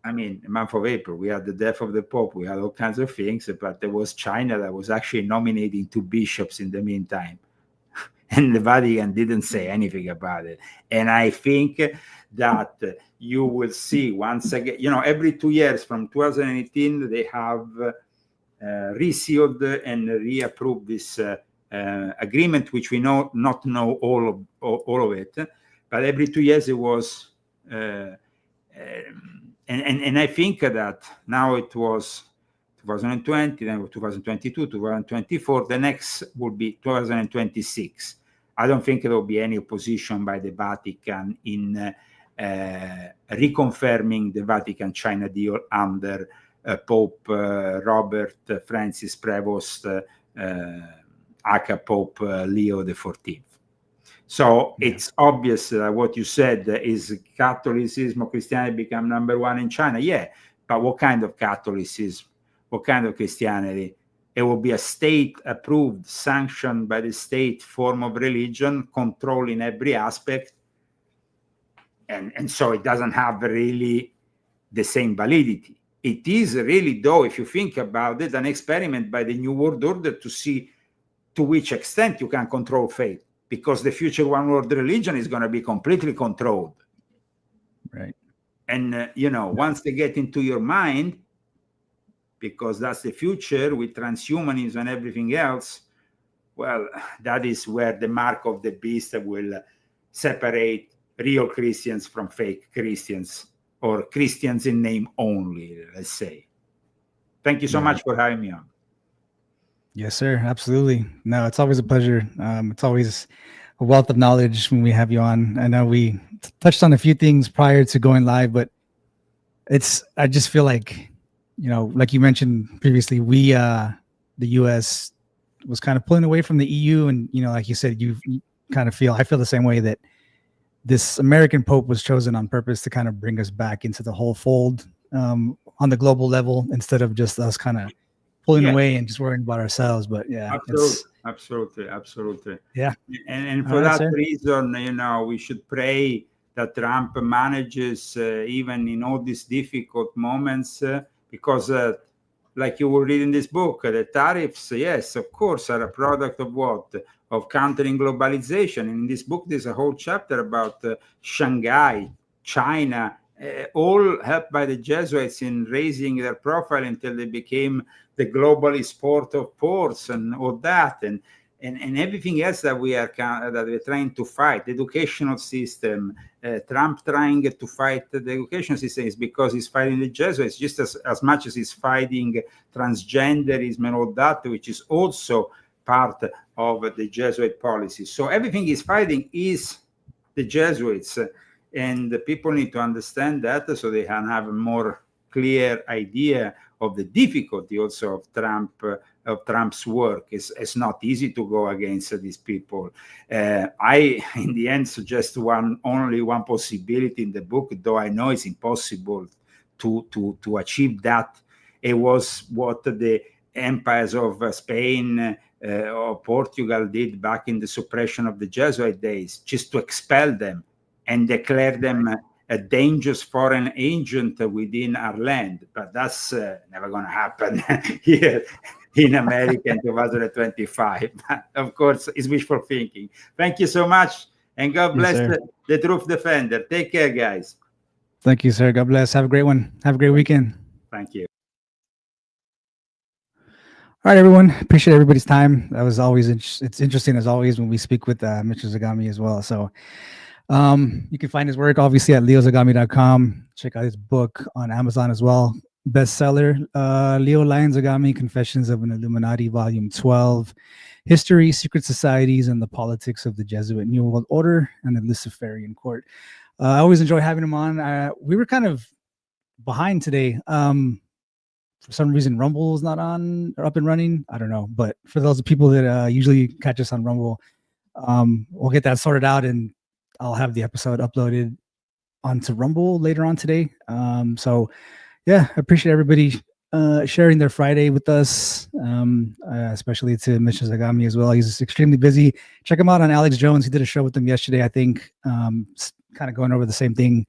the month of April, we had the death of the Pope, we had all kinds of things, but there was China that was actually nominating 2 bishops in the meantime. And the Vatican didn't say anything about it. And I think that you will see once again, every 2 years from 2018, they have resealed and reapproved this agreement, which we not know all of it, but every 2 years it was, and I think that now it was 2020, then 2022, 2024. The next will be 2026. I don't think there will be any opposition by the Vatican in reconfirming the Vatican-China deal under Pope Robert Francis Prevost, aka Pope Leo XIV. So it's obvious that what you said is Catholicism or Christianity become number one in China. Yeah, but what kind of Catholicism? What kind of Christianity? It will be a state-approved, sanctioned by the state form of religion, controlling every aspect. And so it doesn't have really the same validity. It is really, though, if you think about it, an experiment by the New World Order to see to which extent you can control faith, because the future one world religion is going to be completely controlled. Right. And, once they get into your mind, because that's the future with transhumanism and everything else, well, that is where the mark of the beast will separate real Christians from fake Christians, or Christians in name only, let's say. Thank you so much for having me on. Yes, sir. Absolutely. No, it's always a pleasure. It's always a wealth of knowledge when we have you on. I know we touched on a few things prior to going live, but I just feel like, like you mentioned previously, the US was kind of pulling away from the EU. And, like you said, you kind of I feel the same way, that this American Pope was chosen on purpose to kind of bring us back into the whole fold on the global level, instead of just us kind of pulling away and just worrying about ourselves. But absolutely. Yeah. And for that reason, we should pray that Trump manages, even in all these difficult moments, because like you will read in this book, the tariffs, yes, of course, are a product of what? Of countering globalization. And in this book, there's a whole chapter about Shanghai, China, all helped by the Jesuits in raising their profile until they became the globalist port of ports and all that, and everything else that we're trying to fight. The educational system, Trump trying to fight the education system is because he's fighting the Jesuits just as much as he's fighting transgenderism and all that, which is also part of the Jesuit policy. So everything he's fighting is the Jesuits, and the people need to understand that, so they can have a more clear idea of the difficulty also of Trump's work. It's not easy to go against these people. I, in the end, suggest only one possibility in the book, though I know it's impossible to achieve that. It was what the empires of Spain or Portugal did back in the suppression of the Jesuit days, just to expel them and declare them a dangerous foreign agent within our land. But that's never going to happen here in America in 2025. Of course, it's wishful thinking. Thank you so much, and God bless the Truth Defender. Take care, guys. Thank you, sir. God bless. Have a great one. Have a great weekend. Thank you. All right, everyone. Appreciate everybody's time. That was always it's interesting, as always, when we speak with Mr. Zagami as well. So you can find his work obviously at leozagami.com. Check out his book on Amazon as well. Bestseller, Leo Zagami, Confessions of an Illuminati, Volume 12, History, Secret Societies, and the Politics of the Jesuit New World Order and the Luciferian Court. I always enjoy having him on. We were kind of behind today. For some reason, Rumble is not on or up and running. I don't know. But for those people that usually catch us on Rumble, we'll get that sorted out, and I'll have the episode uploaded onto Rumble later on today. So yeah, I appreciate everybody sharing their Friday with us, especially to Mr. Zagami as well. He's extremely busy. Check him out on Alex Jones. He did a show with him yesterday, I think, kind of going over the same thing.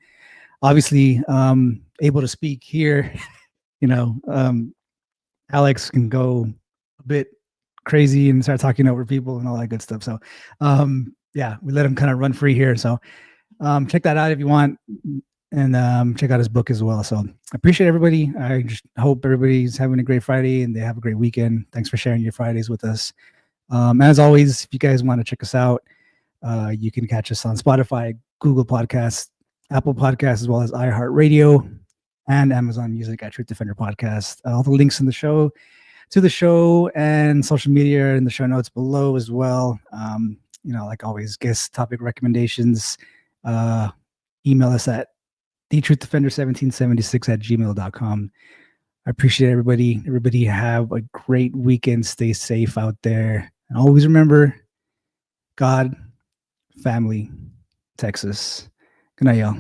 Obviously, able to speak here. Alex can go a bit crazy and start talking over people and all that good stuff. So yeah, we let him kind of run free here. So check that out if you want, and check out his book as well. So I appreciate everybody. I just hope everybody's having a great Friday and they have a great weekend. Thanks for sharing your Fridays with us. As always, if you guys want to check us out, you can catch us on Spotify, Google Podcasts, Apple Podcasts, as well as iHeartRadio and Amazon Music at Truth Defender Podcast. All the links in the show to the show and social media in the show notes below as well. Like always, guest topic recommendations. Email us at thetruthDefender1776@gmail.com. I appreciate everybody. Everybody have a great weekend. Stay safe out there. And always remember, God, family, Texas. Good night, y'all.